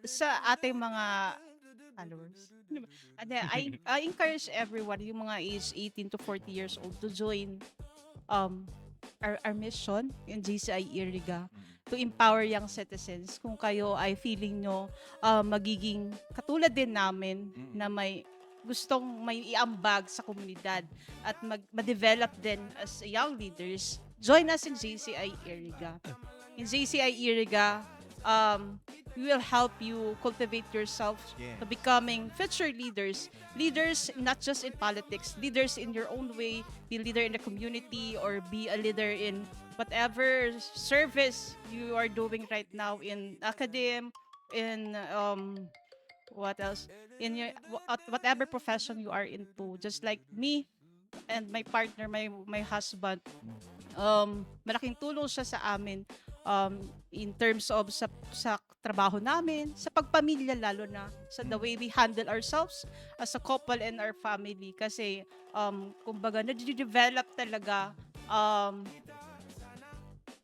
sa ating mga followers. Ano ba? I encourage everyone, yung mga age 18 to 40 years old to join um our mission in GCI Iriga to empower young citizens. Kung kayo ay feeling nyo magiging katulad din namin na may gustong may iambag sa komunidad at ma-develop din as young leaders, join us in JCI Iriga. In JCI Iriga, we will help you cultivate yourself to becoming future leaders. Leaders not just in politics, leaders in your own way, be a leader in the community or be a leader in whatever service you are doing right now in academe, in what else? In your whatever profession you are into. Just like me and my partner, my husband, malaking tulong siya sa amin in terms of sa trabaho namin, sa pagpamilya lalo na, sa the way we handle ourselves as a couple and our family. Kasi, kumbaga, na-develop talaga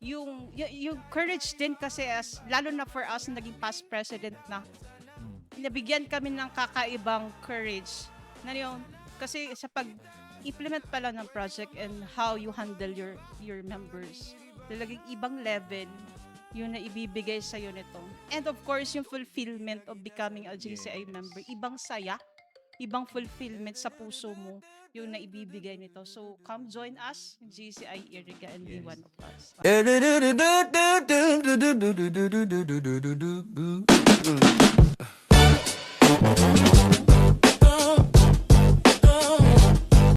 yung courage din kasi lalo na for us naging past president na, nabigyan kami ng kakaibang courage na yun. Kasi sa pag-implement pala ng project and how you handle your members, talagang ibang level yun na ibibigay sa'yo nito. And of course, yung fulfillment of becoming a GCI member, ibang saya, ibang fulfillment sa puso mo yung naibibigay nito. So, come join us in GCI Iriga and be one of us.